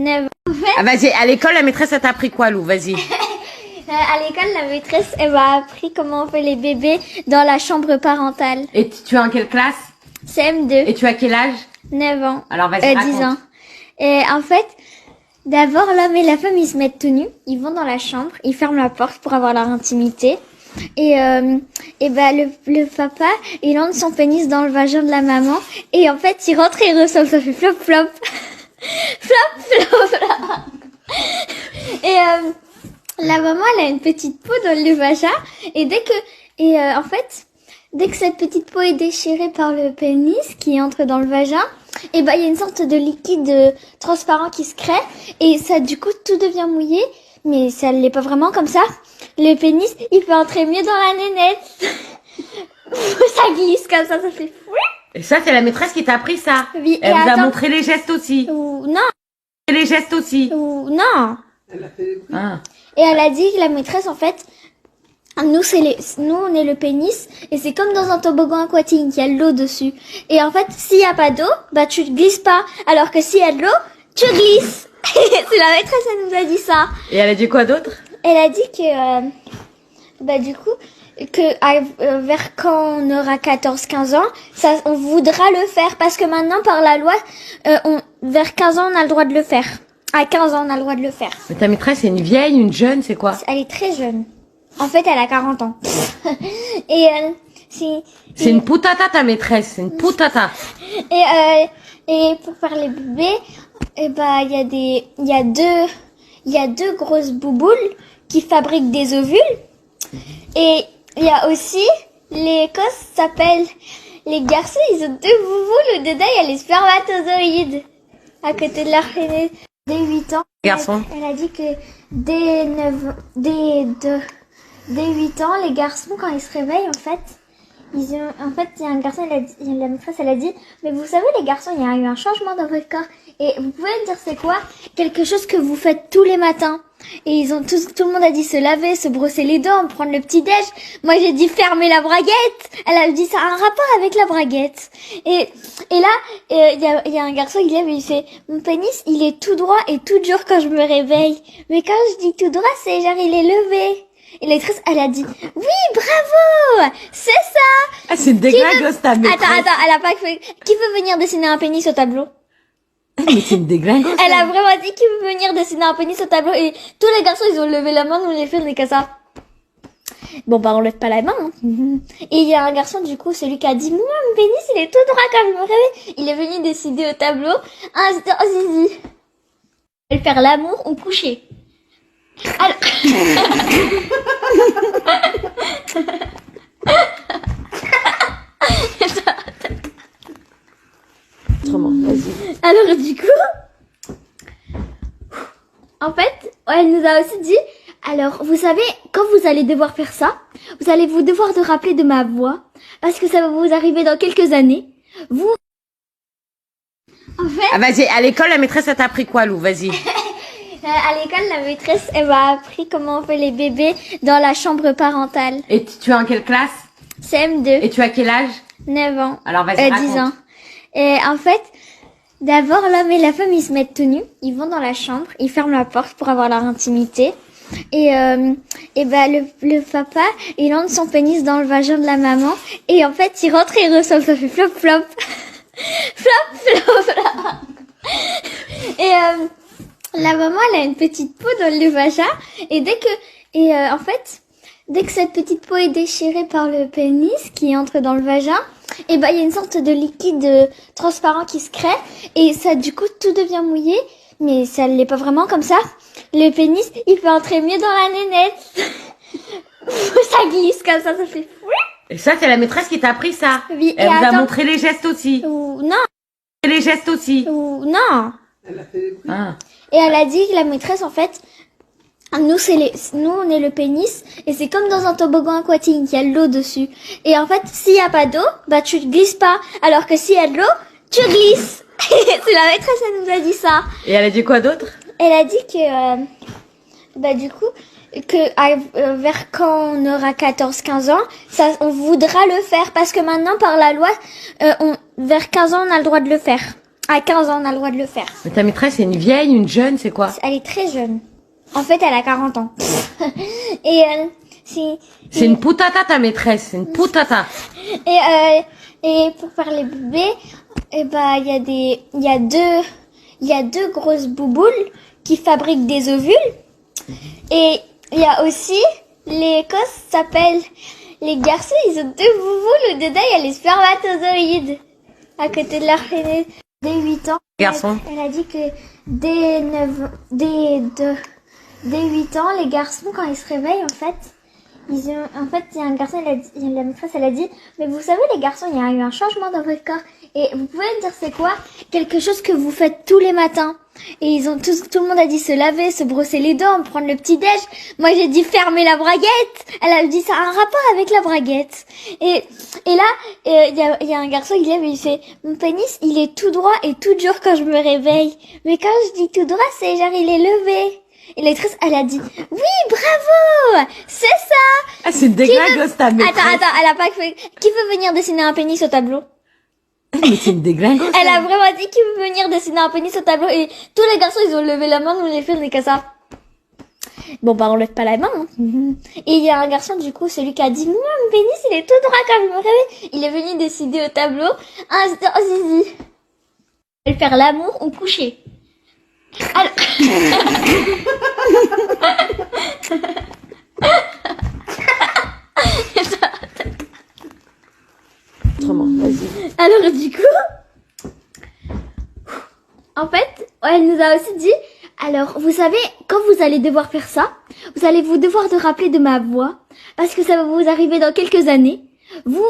9 ans. En fait, Ah, vas-y, à l'école, la maîtresse, elle t'a appris quoi, Lou? Vas-y. à l'école, la maîtresse, elle m'a appris comment on fait les bébés dans la chambre parentale. Et tu es en quelle classe? CM2. Et tu as quel âge? 9 ans. Alors, vas-y, 10 raconte. ans. Et en fait, d'abord, l'homme et la femme, ils se mettent tout nus. Ils vont dans la chambre, ils ferment la porte pour avoir leur intimité. Et le papa, il entre son pénis dans le vagin de la maman. Et en fait, il rentre et il ressort. Ça fait flop, flop. Flop, flop, flop. Et la maman, elle a une petite peau dans le vagin. Et en fait, dès que cette petite peau est déchirée par le pénis qui entre dans le vagin, et il y a une sorte de liquide transparent qui se crée. Et ça, du coup, tout devient mouillé. Mais ça l'est pas vraiment comme ça. Le pénis, il peut entrer mieux dans la nénette. Ça glisse comme ça fait fou. Et ça, c'est la maîtresse qui t'a appris ça. Oui, Elle et vous a attends. montré les gestes aussi. Ou non. Les gestes aussi. Ou non. Ah. Et elle a dit que la maîtresse, en fait, nous, on est le pénis, et c'est comme dans un toboggan aquatique, il y a de l'eau dessus. Et en fait, s'il y a pas d'eau, tu glisses pas. Alors que s'il y a de l'eau, tu glisses. C'est la maîtresse, elle nous a dit ça. Et elle a dit quoi d'autre? Elle a dit que, vers quand on aura 14-15 ans, ça, on voudra le faire, parce que maintenant, par la loi, vers 15 ans, on a le droit de le faire. À 15 ans, on a le droit de le faire. Mais ta maîtresse, c'est une vieille, une jeune, c'est quoi? Elle est très jeune. En fait, elle a 40 ans. Et C'est une putata, ta maîtresse, c'est une putata. Et pour faire les bébés, il y a deux grosses bouboules qui fabriquent des ovules. Et il y a aussi les cosses s'appellent les garçons, ils ont deux bouboules où dedans il y a les spermatozoïdes à côté de leur pénis. Dès 8 ans. Garçon. Elle a dit que dès 8 ans, les garçons, quand ils se réveillent, en fait, il y a un garçon, la maîtresse, elle a dit, mais vous savez, les garçons, il y a eu un changement dans votre corps. Et vous pouvez me dire c'est quoi? Quelque chose que vous faites tous les matins. Et tout le monde a dit se laver, se brosser les dents, prendre le petit déj. Moi, j'ai dit fermer la braguette. Elle a dit ça a un rapport avec la braguette. Et là, il y a un garçon qui lève et il fait, mon pénis, il est tout droit et tout dur quand je me réveille. Mais quand je dis tout droit, c'est genre il est levé. Et la maîtresse, elle a dit, oui, bravo, c'est ça. Ah, c'est déglingosse, ta maîtresse. Attends, elle a pas fait, qui veut venir dessiner un pénis au tableau? Mais c'est une déglingosse. Elle a vraiment dit qui veut venir dessiner un pénis au tableau et tous les garçons ils ont levé la main, nous les filles on est comme ça. Bon on lève pas la main. Hein. Et il y a un garçon du coup, celui qui a dit moi mon pénis il est tout droit quand je me réveille. Il est venu dessiner au tableau un zizi. Faire l'amour ou coucher. Alors... Vas-y. Alors du coup, en fait, elle nous a aussi dit, alors vous savez, quand vous allez devoir faire ça, vous allez vous devoir de rappeler de ma voix, parce que ça va vous arriver dans quelques années. Vous, en fait, Ah, vas-y, à l'école, la maîtresse, elle t'a appris quoi, Lou? Vas-y. à l'école, la maîtresse, elle m'a appris comment on fait les bébés dans la chambre parentale. Et tu es en quelle classe? CM2. Et tu as quel âge? 9 ans. Alors, vas-y, raconte. 10 ans. Et en fait, d'abord, l'homme et la femme, ils se mettent tout nus. Ils vont dans la chambre, ils ferment la porte pour avoir leur intimité. Et le papa, il entre son pénis dans le vagin de la maman. Et en fait, il rentre et il ressort. Ça fait flop, flop. Flop, flop, flop. Et la maman, elle a une petite peau dans le vagin. Et en fait, dès que cette petite peau est déchirée par le pénis qui entre dans le vagin, et il y a une sorte de liquide transparent qui se crée. Et ça, du coup, tout devient mouillé. Mais ça l'est pas vraiment comme ça. Le pénis, il peut entrer mieux dans la nénette. Ça glisse comme ça fait fou. Et ça, c'est la maîtresse qui t'a appris ça. Oui, Elle et vous a attends. montré les gestes aussi. Ou non. Les gestes aussi. Ou non. Ah. Et elle a dit que la maîtresse, en fait, nous, on est le pénis, et c'est comme dans un toboggan aquatique, il y a de l'eau dessus. Et en fait, s'il y a pas d'eau, tu glisses pas. Alors que s'il y a de l'eau, tu glisses. C'est la maîtresse, elle nous a dit ça. Et elle a dit quoi d'autre? Elle a dit que, vers quand on aura 14-15 ans, ça, on voudra le faire, parce que maintenant, par la loi, vers 15 ans, on a le droit de le faire. À 15 ans, on a le droit de le faire. Mais ta maîtresse, c'est une vieille, une jeune, c'est quoi? Elle est très jeune. En fait, elle a 40 ans. Et c'est une putata, ta maîtresse, c'est une putata. Et pour faire les bébés, il y a deux grosses bouboules qui fabriquent des ovules. Et il y a aussi les cosses s'appellent les garçons, ils ont deux bouboules où dedans il y a les spermatozoïdes à côté de leur pénis. Dès 8 ans, Garçon. Elle a dit que dès 8 ans, les garçons, quand ils se réveillent, en fait, il y a un garçon, la maîtresse, elle a dit, mais vous savez, les garçons, il y a eu un changement dans votre corps. Et vous pouvez me dire c'est quoi? Quelque chose que vous faites tous les matins. Et tout le monde a dit se laver, se brosser les dents, prendre le petit déj. Moi, j'ai dit fermer la braguette. Elle a dit ça a un rapport avec la braguette. Et là, il y a un garçon qui lève et il fait, mon pénis, il est tout droit et tout dur quand je me réveille. Mais quand je dis tout droit, c'est genre il est levé. Et l'actrice, elle a dit, oui, bravo, c'est ça. Ah, c'est déglingueuse, ta maîtresse. Attends, elle a pas fait, qui veut venir dessiner un pénis au tableau? Mais c'est une déglingueuse. Elle a vraiment dit qu'il veut venir dessiner un pénis au tableau et tous les garçons ils ont levé la main, nous les filles on est comme ça. Bon bah on lève pas la main. Hein. Et il y a un garçon du coup, celui qui a dit mon pénis il est tout droit quand je me réveille. Il est venu dessiner au tableau un zizi. Elle faire l'amour ou coucher. Alors... Autrement, vas-y. Alors du coup, en fait, elle nous a aussi dit, alors vous savez, quand vous allez devoir faire ça, vous allez vous devoir de rappeler de ma voix, parce que ça va vous arriver dans quelques années. Vous